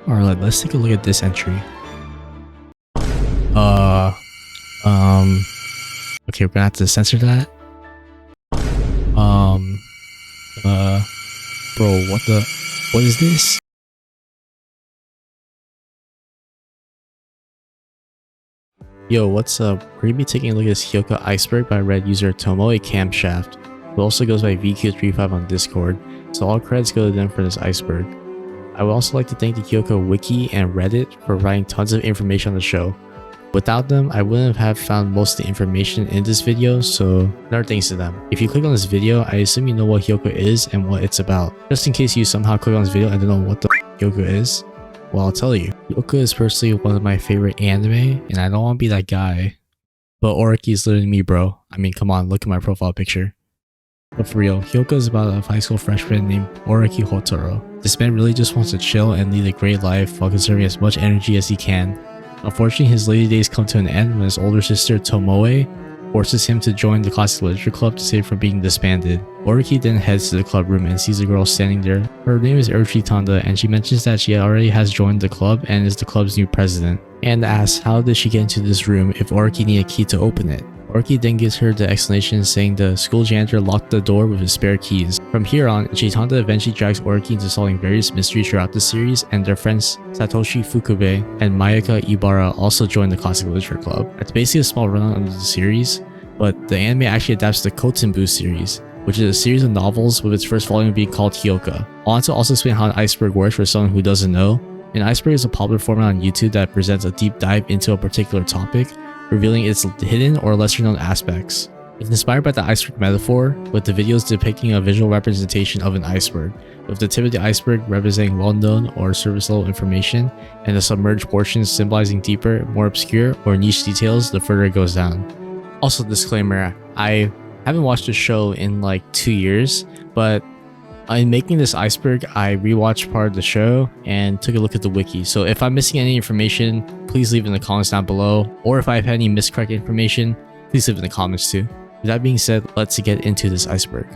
Alright, let's take a look at this entry. Uh, um, okay, we're gonna have to censor that. Bro, what is this? Yo, what's up? We're gonna be taking a look at this Hyoka Iceberg by Red user Tomoe Camshaft, who also goes by VQ35 on Discord, so all credits go to them for this iceberg. I would also like to thank the Hyoka Wiki and Reddit for providing tons of information on the show. Without them, I wouldn't have found most of the information in this video, so another thanks to them. If you click on this video, I assume you know what Hyoka is and what it's about. Just in case you somehow click on this video and don't know what the Hyoka is, well, I'll tell you. Hyoka is personally one of my favorite anime, and I don't want to be that guy, but Oriki is literally me, bro. I mean, come on, look at my profile picture. But for real, Hyoka is about a high school freshman named Oriki Hotaro. This man really just wants to chill and lead a great life while conserving as much energy as he can. Unfortunately, his lazy days come to an end when his older sister Tomoe forces him to join the classic literature club to save from being disbanded. Oriki then heads to the club room and sees a girl standing there. Her name is Uchi Tanda, and she mentions that she already has joined the club and is the club's new president, and asks how did she get into this room if Oriki needed a key to open it. Oriki then gives her the explanation saying the school janitor locked the door with his spare keys. From here on, Chitanda eventually drags Oriki into solving various mysteries throughout the series, and their friends Satoshi Fukube and Mayuka Ibara also join the Classic Literature Club. It's basically a small rundown of the series, but the anime actually adapts the Kotenbu series, which is a series of novels with its first volume being called Hyoka. I want to also explain how an iceberg works for someone who doesn't know. An iceberg is a popular format on YouTube that presents a deep dive into a particular topic, revealing its hidden or lesser known aspects. It's inspired by the iceberg metaphor, with the videos depicting a visual representation of an iceberg, with the tip of the iceberg representing well-known or surface level information, and the submerged portions symbolizing deeper, more obscure, or niche details the further it goes down. Also, disclaimer, I haven't watched the show in like 2 years, but in making this iceberg, I rewatched part of the show and took a look at the wiki. So if I'm missing any information, please leave in the comments down below. Or if I've had any miscorrect information, please leave in the comments too. With that being said, let's get into this iceberg.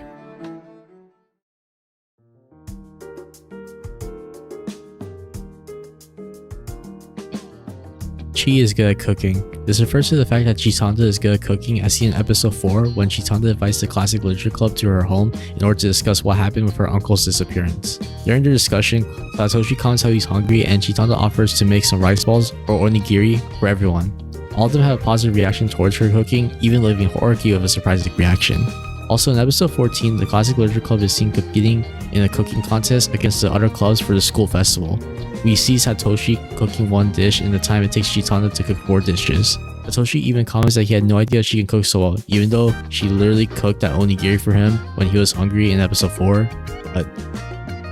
Chi is good at cooking. This refers to the fact that Chitanda is good at cooking, as seen in episode 4 when Chitanda invites the Classic Literature Club to her home in order to discuss what happened with her uncle's disappearance. During the discussion, Satoshi comments how he's hungry and Chitanda offers to make some rice balls or onigiri for everyone. All of them have a positive reaction towards her cooking, even leaving Oriki with a surprising reaction. Also in episode 14, the Classic Literature Club is seen competing in a cooking contest against the other clubs for the school festival. We see Satoshi cooking one dish in the time it takes Chitanda to cook 4 dishes. Satoshi even comments that he had no idea she can cook so well, even though she literally cooked that onigiri for him when he was hungry in episode 4, but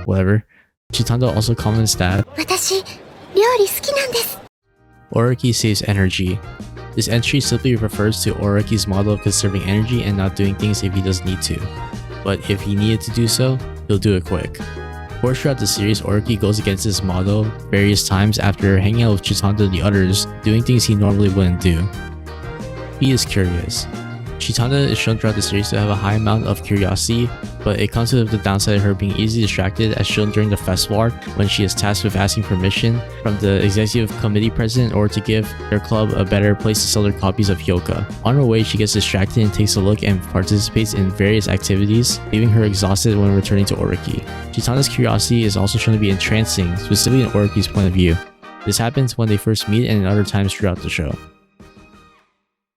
whatever. Chitanda also comments that Oriki saves energy. This entry simply refers to Oriki's model of conserving energy and not doing things if he doesn't need to, but if he needed to do so, he'll do it quick. Of course, throughout the series, Oriki goes against this motto various times after hanging out with Chitanda and the others, doing things he normally wouldn't do. He is curious. Chitanda is shown throughout the series to have a high amount of curiosity, but it comes with the downside of her being easily distracted, as shown during the festival arc when she is tasked with asking permission from the executive committee president in order to give their club a better place to sell their copies of Hyoka. On her way, she gets distracted and takes a look and participates in various activities, leaving her exhausted when returning to Oriki. Chitanda's curiosity is also shown to be entrancing, specifically in Oriki's point of view. This happens when they first meet and in other times throughout the show.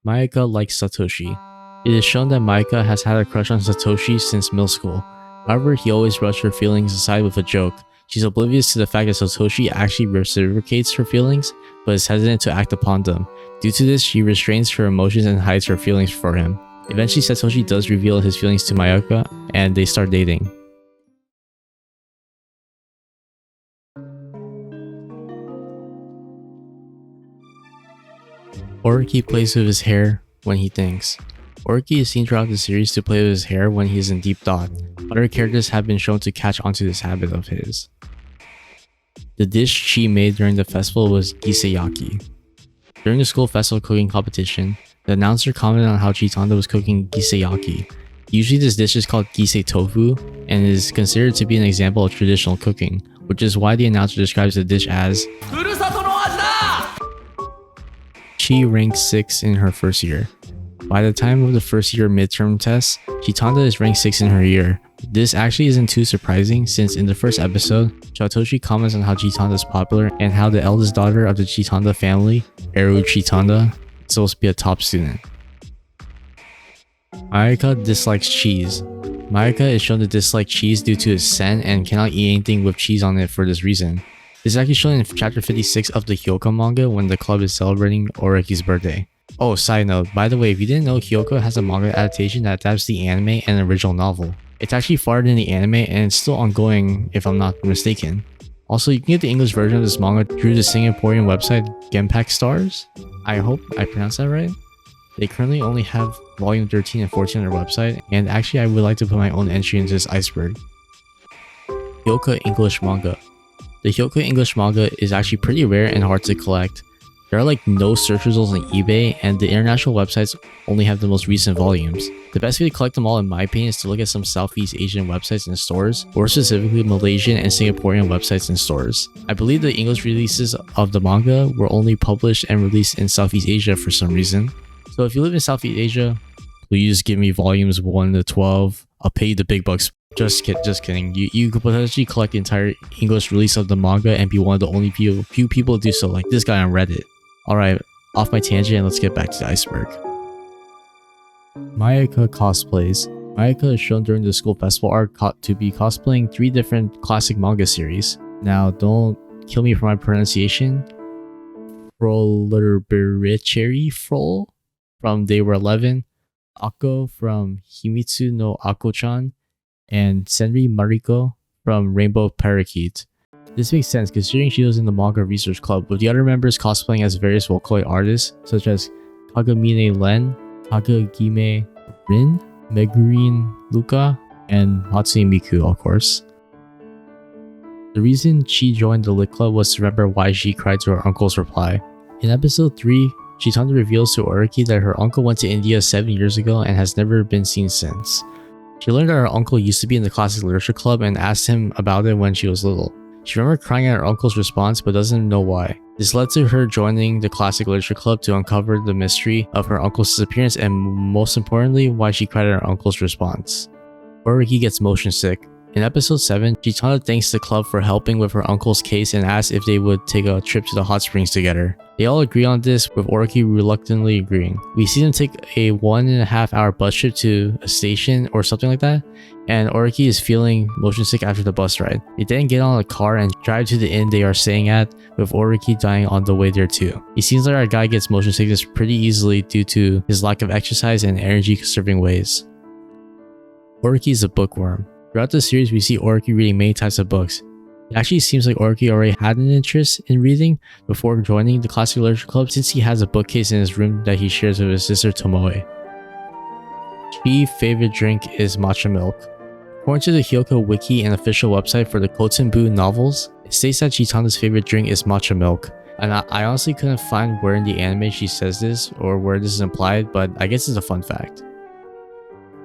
Mayuka likes Satoshi. It is shown that Mayuka has had a crush on Satoshi since middle school. However, he always brushed her feelings aside with a joke. She's oblivious to the fact that Satoshi actually reciprocates her feelings, but is hesitant to act upon them. Due to this, she restrains her emotions and hides her feelings for him. Eventually, Satoshi does reveal his feelings to Mayuka, and they start dating. Oriki plays with his hair when he thinks. Oriki is seen throughout the series to play with his hair when he is in deep thought. Other characters have been shown to catch onto this habit of his. The dish Chi made during the festival was giseyaki. During the school festival cooking competition, the announcer commented on how Chitanda was cooking giseyaki. Usually this dish is called gisei tofu and is considered to be an example of traditional cooking, which is why the announcer describes the dish as Chi ranked 6 in her first year. By the time of the first year midterm test, Chitanda is ranked 6 in her year. This actually isn't too surprising since in the first episode, Satoshi comments on how Chitanda is popular and how the eldest daughter of the Chitanda family, Eru Chitanda, is supposed to be a top student. Mayaka dislikes cheese. Mayaka is shown to dislike cheese due to its scent and cannot eat anything with cheese on it for this reason. This is actually shown in chapter 56 of the Hyouka manga when the club is celebrating Oraki's birthday. Oh, side note, by the way, if you didn't know, Hyouka has a manga adaptation that adapts the anime and an original novel. It's actually farther than the anime and it's still ongoing if I'm not mistaken. Also, you can get the English version of this manga through the Singaporean website Genpak Stars. I hope I pronounced that right. They currently only have volume 13 and 14 on their website, and actually I would like to put my own entry into this iceberg. Hyouka English manga. The Hyouka English manga is actually pretty rare and hard to collect. There are like no search results on eBay, and the international websites only have the most recent volumes. The best way to collect them all in my opinion is to look at some Southeast Asian websites and stores, or specifically Malaysian and Singaporean websites and stores. I believe the English releases of the manga were only published and released in Southeast Asia for some reason. So if you live in Southeast Asia, please give me volumes 1 to 12. I'll pay you the big bucks. Just kidding. You could potentially collect the entire English release of the manga and be one of the only few people to do so, like this guy on Reddit. Alright, off my tangent and let's get back to the iceberg. Mayaka cosplays. Mayaka is shown during the school festival arc to be cosplaying 3 different classic manga series. Now, don't kill me for my pronunciation. Frollerbericherry Frol from They Were 11, Ako from Himitsu no Ako-chan, and Senri Mariko from Rainbow Parakeet. This makes sense considering she was in the manga research club, with the other members cosplaying as various Volkoi artists such as Kagamine Len, Kagagime Rin, Megurine Luka, and Hatsune Miku, of course. The reason she joined the Lit Club was to remember why she cried to her uncle's reply. In episode 3, Chitanda reveals to Oraki that her uncle went to India 7 years ago and has never been seen since. She learned that her uncle used to be in the classic literature club and asked him about it when she was little. She remembered crying at her uncle's response but doesn't know why. This led to her joining the classic literature club to uncover the mystery of her uncle's disappearance and most importantly why she cried at her uncle's response. Oraki gets motion sick. In episode 7, Chitanda thanks the club for helping with her uncle's case and asks if they would take a trip to the hot springs together. They all agree on this, with Oraki reluctantly agreeing. We see them take a 1.5 hour bus trip to a station or something like that, and Oraki is feeling motion sick after the bus ride. They then get on a car and drive to the inn they are staying at, with Oraki dying on the way there too. It seems like our guy gets motion sickness pretty easily due to his lack of exercise and energy conserving ways. Oraki is a bookworm. Throughout the series, we see Oraki reading many types of books. It actually seems like Oraki already had an interest in reading before joining the Classic Literature Club since he has a bookcase in his room that he shares with his sister Tomoe. Chi's favorite drink is matcha milk. According to the Hyouka wiki and official website for the Kotenbu novels, it states that Chitanda's favorite drink is matcha milk. And I honestly couldn't find where in the anime she says this or where this is implied, but I guess it's a fun fact.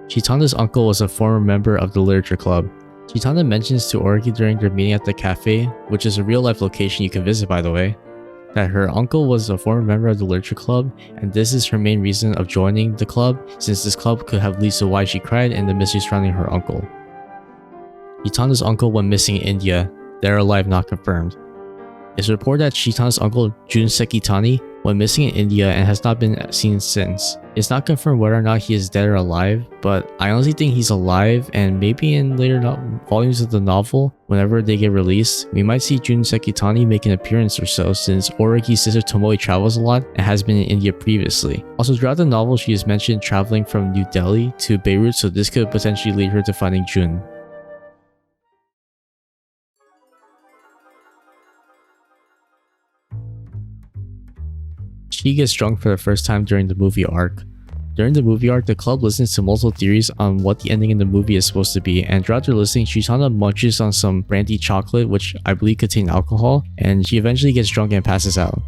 Chitanda's uncle was a former member of the literature club. Chitanda mentions to Oraki during their meeting at the cafe, which is a real-life location you can visit by the way, that her uncle was a former member of the literature club, and this is her main reason of joining the club, since this club could have leads to why she cried and the mystery surrounding her uncle. Chitanda's uncle went missing in India, dead or alive not confirmed. It's reported that Chitanda's uncle Jun Sekitani went missing in India and has not been seen since. It's not confirmed whether or not he is dead or alive, but I honestly think he's alive, and maybe in later volumes of the novel, whenever they get released, we might see Jun Sekitani make an appearance or so, since Oraki's sister Tomoe travels a lot and has been in India previously. Also, throughout the novel, she is mentioned traveling from New Delhi to Beirut, so this could potentially lead her to finding Jun. She gets drunk for the first time during the movie arc. During the movie arc, the club listens to multiple theories on what the ending in the movie is supposed to be, and throughout their listening, Chitanda munches on some brandy chocolate, which I believe contain alcohol, and she eventually gets drunk and passes out.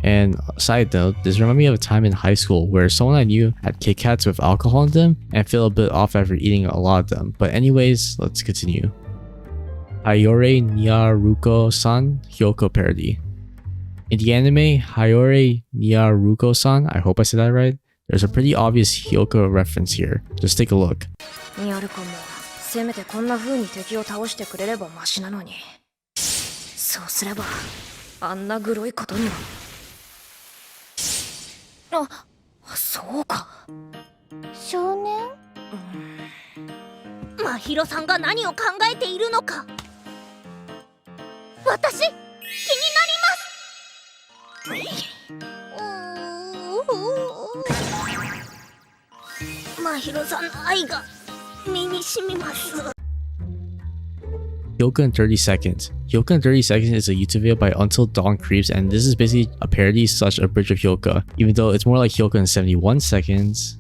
And side note, this reminded me of a time in high school where someone I knew had Kit Kats with alcohol in them and felt a bit off after eating a lot of them. But anyways, let's continue. Hayore Nyaruko-san Hyoko parody. In the anime Hayore Nyaruko-san, I hope I said that right, there's a pretty obvious Hyoko reference here. Just take a look. ニャルコもせめてこんな風に敵を倒してくれればマシなのに、そうすればあんなグロいことには。あ、そうか。少年？真宙さんが何を考えているのか、私気になります。真宙さんの愛が身に染みます。Hyoko in 30 Seconds. Hyoko in 30 Seconds is a YouTube video by Until Dawn Creeps, and this is basically a parody slash a bridge of Hyoko, even though it's more like Hyoko in 71 Seconds.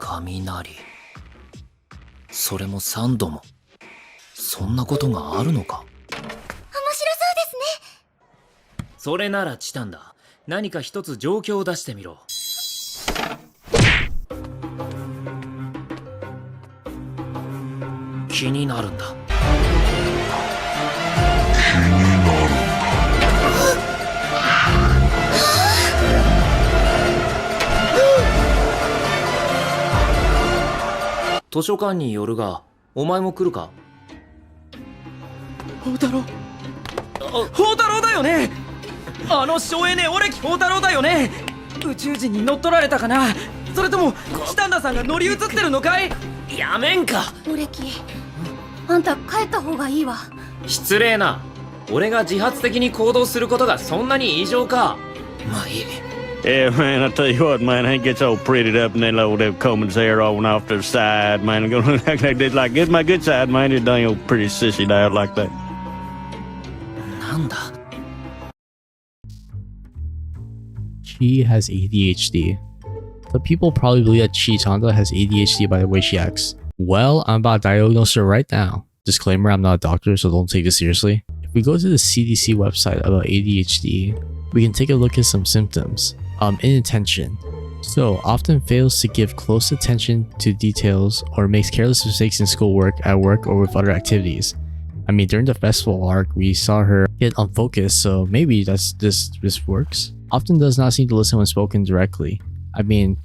雷。それも3度も。そんなことがあるのか。面白そうですね。それならチタンだ。何か一つ状況を出してみろ。気になるんだ。図書館に寄るが、お前も来るか？宝太郎。宝太郎だよね。あの省エネオレキ宝太郎だよね。宇宙人に乗っ取られたかな。それともチタンダさんが乗り移ってるのかい？やめんか。オレキ、あんた帰った方がいいわ。失礼な。俺が自発的に行動することがそんなに異常か。まあいい。Yeah, man, I tell you what, man, he gets all prettied up and then like they're combing his hair all off to the side, man. And gonna act like this, like, get my good side, man. You dang old pretty sissy out like that. なんだ? She has ADHD. But people probably believe that Chitanda has ADHD by the way she acts. Well, I'm about to diagnose her right now. Disclaimer, I'm not a doctor, so don't take this seriously. If we go to the CDC website about ADHD, we can take a look at some symptoms. Inattention. So, often fails to give close attention to details or makes careless mistakes in schoolwork, at work, or with other activities. I mean, during the festival arc, we saw her get unfocused, so maybe this works. Often does not seem to listen when spoken directly. I mean,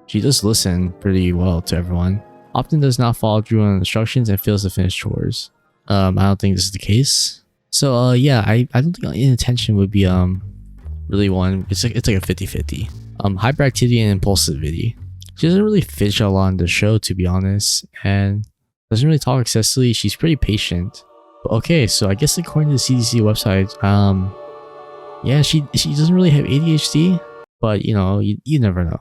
she does listen pretty well to everyone. Often does not follow through on instructions and fails to finish chores. I don't think this is the case. So, yeah, I don't think inattention would be really one. It's like a 50-50. Hyperactivity and impulsivity. She doesn't really fidget a lot in the show, to be honest, and doesn't really talk excessively. She's pretty patient. But okay, so I guess according to the CDC website, yeah, she doesn't really have ADHD, but you know, you never know.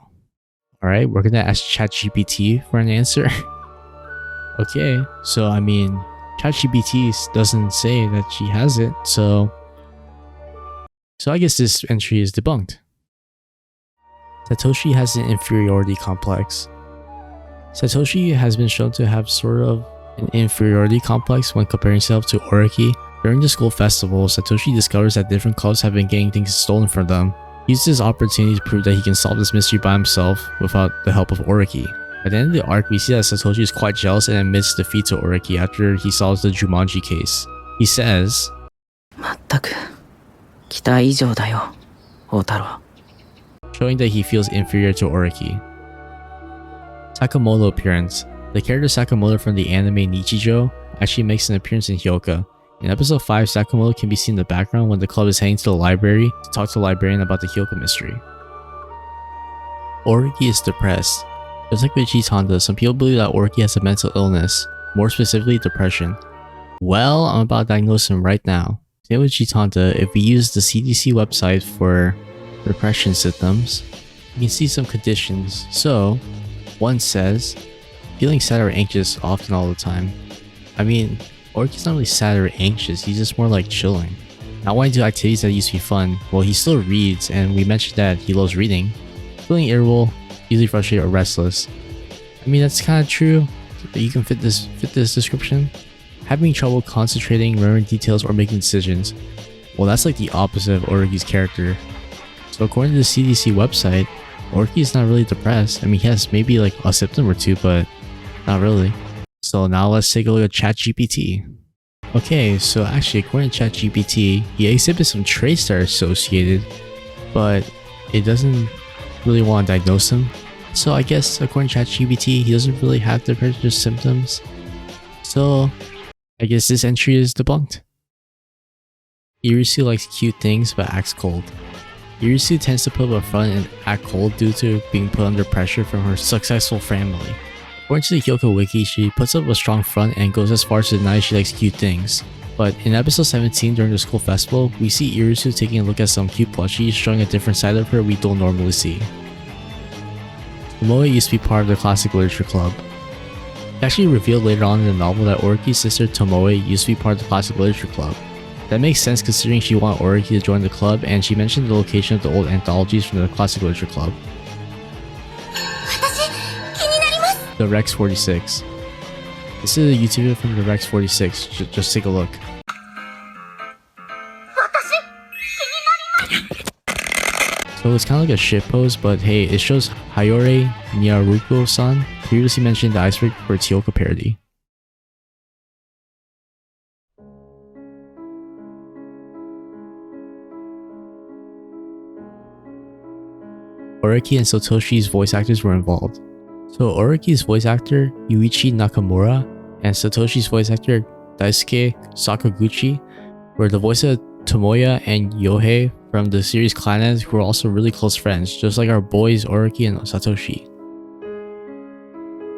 All right, we're gonna ask ChatGPT for an answer. Okay, so I mean, ChatGPT doesn't say that she has it, so I guess this entry is debunked. Satoshi has an inferiority complex. Satoshi has been shown to have sort of an inferiority complex when comparing himself to Oriki. During the school festival, Satoshi discovers that different clubs have been getting things stolen from them. He uses this opportunity to prove that he can solve this mystery by himself without the help of Oriki. At the end of the arc, we see that Satoshi is quite jealous and admits defeat to Oriki after he solves the Jumanji case. He says, まったく期待以上だよ、宝太郎。 showing that he feels inferior to Oriki. Sakamoto appearance. The character Sakamoto from the anime Nichijou actually makes an appearance in Hyouka. In episode 5, Sakamoto can be seen in the background when the club is heading to the library to talk to the librarian about the Hyouka mystery. Oriki is depressed. Just like with Chitanda, some people believe that Oriki has a mental illness, more specifically depression. Well, I'm about to diagnose him right now. Same with Chitanda, if we use the CDC website for depression symptoms, you can see some conditions. So, one says, feeling sad or anxious often all the time. I mean, Oriki's not really sad or anxious, he's just more like chilling. Not wanting to do activities that used to be fun. Well, he still reads, and we mentioned that he loves reading. Feeling irritable, easily frustrated or restless. I mean, that's kind of true. You can fit this description. having trouble concentrating, remembering details, or making decisions. Well, that's like the opposite of Oriki's character. So according to the CDC website, Oriki is not really depressed. I mean, he has maybe like a symptom or two, but not really. So now let's take a look at ChatGPT. Okay, so actually according to ChatGPT, he exhibits some traits that are associated, but it doesn't really want to diagnose him. So I guess according to ChatGPT, he doesn't really have depression symptoms. So I guess this entry is debunked. Irisu likes cute things but acts cold. Irisu tends to put up a front and act cold due to being put under pressure from her successful family. According to the Hyouka wiki, she puts up a strong front and goes as far as to deny she likes cute things. But in episode 17 during the school festival, we see Irisu taking a look at some cute plushies showing a different side of her we don't normally see. Tomoe used to be part of the classic literature club. It's actually revealed later on in the novel that Oriki's sister Tomoe used to be part of the classic literature club. That makes sense considering she wanted Oriki to join the club, and she mentioned the location of the old anthologies from the classic literature club. The Rex 46. This is a YouTuber from the Rex 46. Just take a look. So it's kind of like a shitpost, but hey, it shows Hayore Nyaruko-san, previously mentioned the iceberg for its Hyouka parody. Oriki and Satoshi's voice actors were involved. So Oriki's voice actor, Yuichi Nakamura, and Satoshi's voice actor, Daisuke Sakaguchi, were the voice of Tomoya and Yohei from the series Clannad, who are also really close friends, just like our boys Oriki and Satoshi.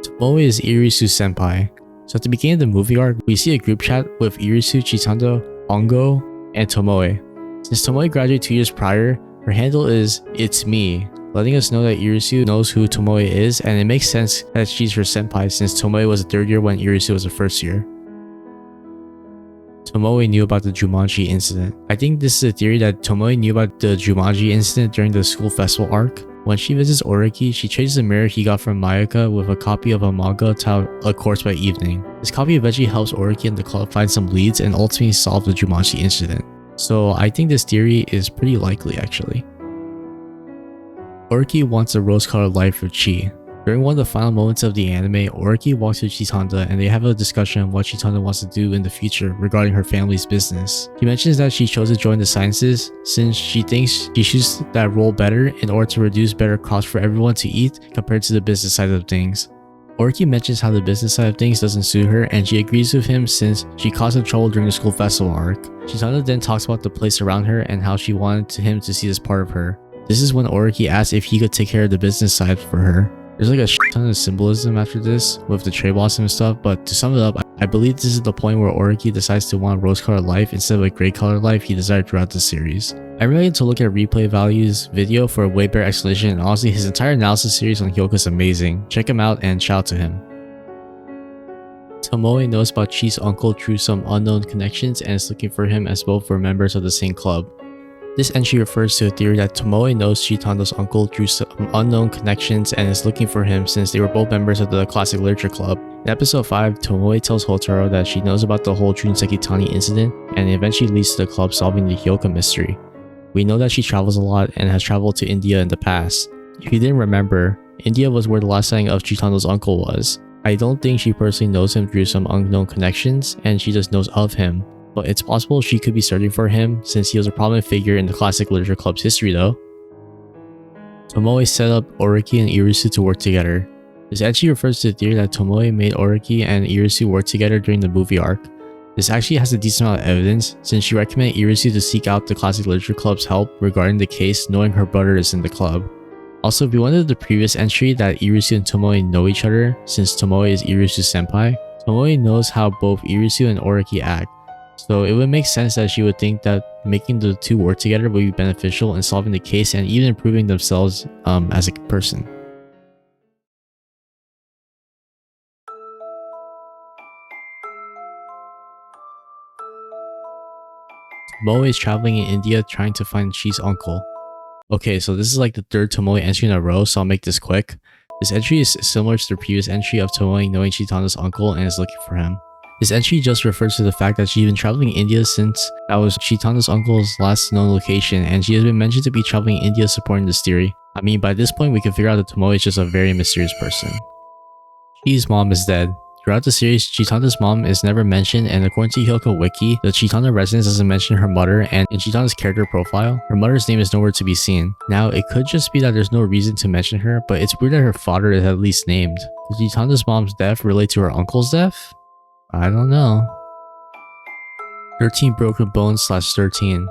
Tomoe is Irisu's senpai. So at the beginning of the movie arc, we see a group chat with Irisu, Chitanda, Ongo, and Tomoe. Since Tomoe graduated 2 years prior, her handle is It's Me, letting us know that Irisu knows who Tomoe is, and it makes sense that she's her senpai since Tomoe was a third year when Irisu was a first year. Tomoe knew about the Jumanji incident. I think this is a theory that Tomoe knew about the Jumanji incident during the school festival arc. When she visits Oriki, she trades the mirror he got from Mayaka with a copy of a manga titled A Corpse by Evening. This copy eventually helps Oriki and the club find some leads and ultimately solve the Jumanji incident. So I think this theory is pretty likely actually. Oriki wants a rose-colored life with Chi. During one of the final moments of the anime, Oriki walks to Chitanda and they have a discussion on what Chitanda wants to do in the future regarding her family's business. She mentions that she chose to join the sciences since she thinks she chooses that role better in order to reduce better costs for everyone to eat compared to the business side of things. Oriki mentions how the business side of things doesn't suit her and she agrees with him since she caused some trouble during the school festival arc. Chitanda then talks about the place around her and how she wanted him to see this part of her. This is when Oriki asks if he could take care of the business side for her. There's like a ton of symbolism after this with the cherry blossom and stuff, but to sum it up, I believe this is the point where Oriki decides to want a rose-colored life instead of a gray-colored life he desired throughout the series. I really need to look at Replay Value's video for a way better explanation, and honestly his entire analysis series on Hyouka is amazing. Check him out and shout out to him. Tomoe knows about Chi's uncle through some unknown connections and is looking for him as both were members of the same club. This entry refers to a theory that Tomoe knows Chitando's uncle through some unknown connections and is looking for him since they were both members of the classic literature club. In episode 5, Tomoe tells Hotaro that she knows about the whole Junseki Tani incident and it eventually leads to the club solving the Hyouka mystery. We know that she travels a lot and has traveled to India in the past. If you didn't remember, India was where the last sighting of Chitando's uncle was. I don't think she personally knows him through some unknown connections and she just knows of him. But it's possible she could be searching for him since he was a prominent figure in the classic literature club's history though. Tomoe set up Oriki and Irisu to work together. This actually refers to the theory that Tomoe made Oriki and Irisu work together during the movie arc. This actually has a decent amount of evidence since she recommended Irisu to seek out the classic literature club's help regarding the case knowing her brother is in the club. Also, if you went to the previous entry that Irisu and Tomoe know each other since Tomoe is Irisu's senpai, Tomoe knows how both Irisu and Oriki act. So it would make sense that she would think that making the two work together would be beneficial in solving the case and even improving themselves as a person. Tomoe is traveling in India trying to find Chi's uncle. Okay, so this is like the third Tomoe entry in a row, so I'll make this quick. This entry is similar to the previous entry of Tomoe knowing Chitando's uncle and is looking for him. This entry just refers to the fact that she's been traveling India since that was Chitanda's uncle's last known location, and she has been mentioned to be traveling India supporting this theory. I mean, by this point we can figure out that Tomoe is just a very mysterious person. Chi's mom is dead. Throughout the series, Chitanda's mom is never mentioned, and according to Hyouka Wiki, the Chitanda residence doesn't mention her mother, and in Chitanda's character profile, her mother's name is nowhere to be seen. Now, it could just be that there's no reason to mention her, but it's weird that her father is at least named. Does Chitanda's mom's death relate to her uncle's death? I don't know. 13 Broken Bones / 13.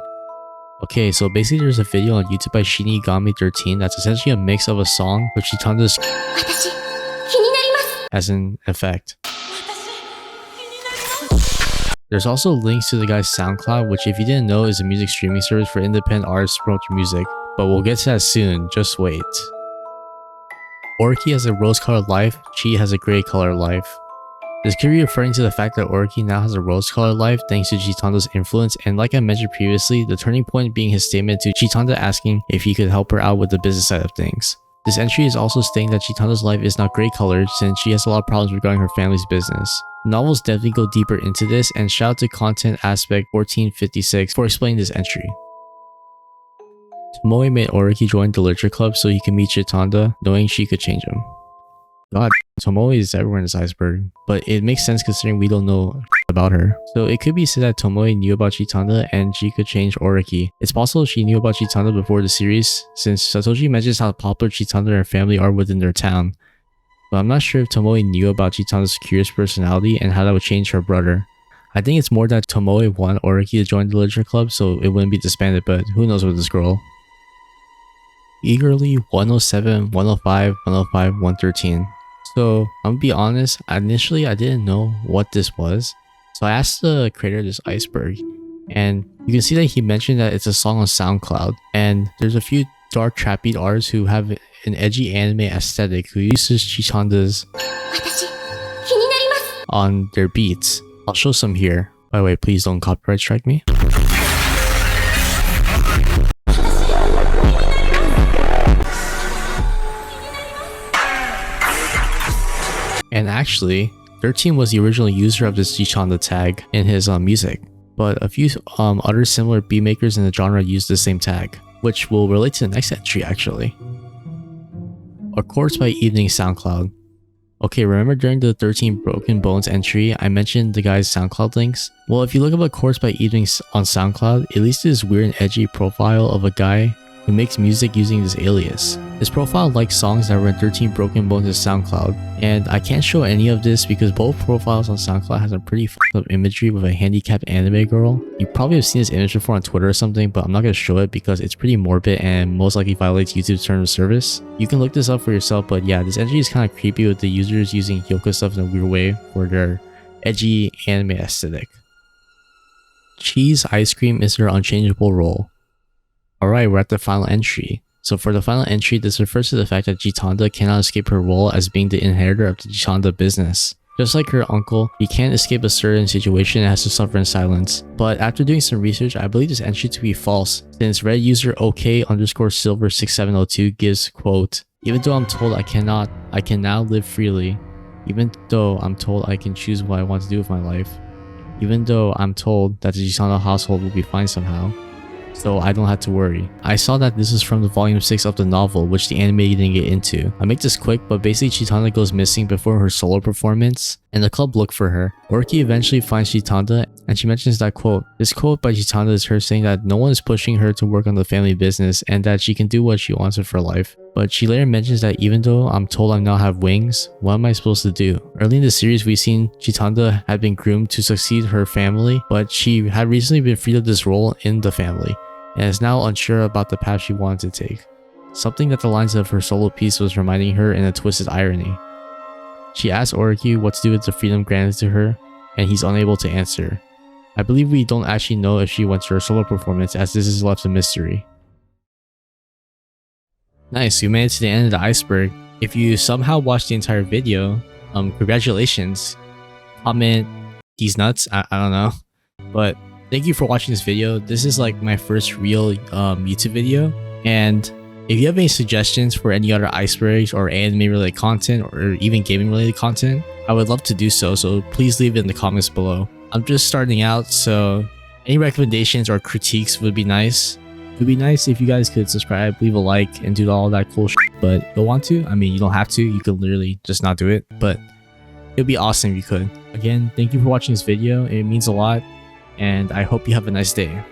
Okay, so basically there's a video on YouTube by Shinigami13 that's essentially a mix of a song with Chitanda's as an effect. There's also links to the guy's SoundCloud, which if you didn't know is a music streaming service for independent artists to promote your music, but we'll get to that soon, just wait. Oriki has a rose-colored life, Chi has a gray-colored life. This could be referring to the fact that Oriki now has a rose-colored life thanks to Chitanda's influence, and like I mentioned previously, the turning point being his statement to Chitanda asking if he could help her out with the business side of things. This entry is also stating that Chitanda's life is not gray-colored since she has a lot of problems regarding her family's business. Novels definitely go deeper into this, and shout out to Content Aspect 1456 for explaining this entry. Tomoe made Oriki join the literature club so he could meet Chitanda, knowing she could change him. God, Tomoe is everywhere in this iceberg, but it makes sense considering we don't know about her. So it could be said that Tomoe knew about Chitanda and she could change Oriki. It's possible she knew about Chitanda before the series, since Satoshi mentions how popular Chitanda and her family are within their town. But I'm not sure if Tomoe knew about Chitanda's curious personality and how that would change her brother. I think it's more that Tomoe wanted Oriki to join the literature club so it wouldn't be disbanded, but who knows with this girl. Eagerly 107, 105, 105, 113. So I'm gonna be honest, initially I didn't know what this was. So I asked the creator of this iceberg, and you can see that he mentioned that it's a song on SoundCloud, and there's a few dark trap beat artists who have an edgy anime aesthetic who uses Chitanda's on their beats. I'll show some here. By the way, please don't copyright strike me. And actually, 13 was the original user of this Chichanda tag in his music, but a few other similar beat makers in the genre used the same tag, which will relate to the next entry actually. Accords by Evening SoundCloud. Okay, remember during the 13 Broken Bones entry, I mentioned the guy's SoundCloud links? Well, if you look up Accords by Evening on SoundCloud, it leads to this weird and edgy profile of a guy who makes music using this alias. This profile likes songs that were in 13 Broken Bones' SoundCloud, and I can't show any of this because both profiles on SoundCloud has a pretty fucked up imagery with a handicapped anime girl. You probably have seen this image before on Twitter or something, but I'm not going to show it because it's pretty morbid and most likely violates YouTube's terms of service. You can look this up for yourself, but yeah, this entry is kind of creepy with the users using Hyouka stuff in a weird way for their edgy anime aesthetic. Cheese ice cream is her unchangeable role. Alright, we're at the final entry. So for the final entry, this refers to the fact that Chitanda cannot escape her role as being the inheritor of the Chitanda business. Just like her uncle, he can't escape a certain situation and has to suffer in silence. But after doing some research, I believe this entry to be false, since Reddit user OK_silver6702 gives, quote, "Even though I'm told I can now live freely. Even though I'm told I can choose what I want to do with my life. Even though I'm told that the Chitanda household will be fine somehow. So I don't have to worry." I saw that this is from the volume 6 of the novel, which the anime didn't get into. I'll make this quick, but basically Chitanda goes missing before her solo performance, and the club look for her. Oriki eventually finds Chitanda, and she mentions that quote. This quote by Chitanda is her saying that no one is pushing her to work on the family business, and that she can do what she wants with her life. But she later mentions that even though I'm told I now have wings, what am I supposed to do? Early in the series, we've seen Chitanda had been groomed to succeed her family, but she had recently been freed of this role in the family, and is now unsure about the path she wanted to take. Something that the lines of her solo piece was reminding her in a twisted irony. She asks Oriki what to do with the freedom granted to her, and he's unable to answer. I believe we don't actually know if she went to her solo performance, as this is left a mystery. Nice, we made it to the end of the iceberg. If you somehow watched the entire video, congratulations. Comment these nuts, I don't know. But thank you for watching this video. This is like my first real YouTube video, and If you have any suggestions for any other icebergs or anime related content or even gaming related content, I would love to do so, so please leave it in the comments below. I'm just starting out, so any recommendations or critiques would be nice. It would be nice if you guys could subscribe, leave a like, and do all that cool shit, but if you want to, I mean, you don't have to, you could literally just not do it, but it would be awesome if you could. Again, thank you for watching this video, it means a lot, and I hope you have a nice day.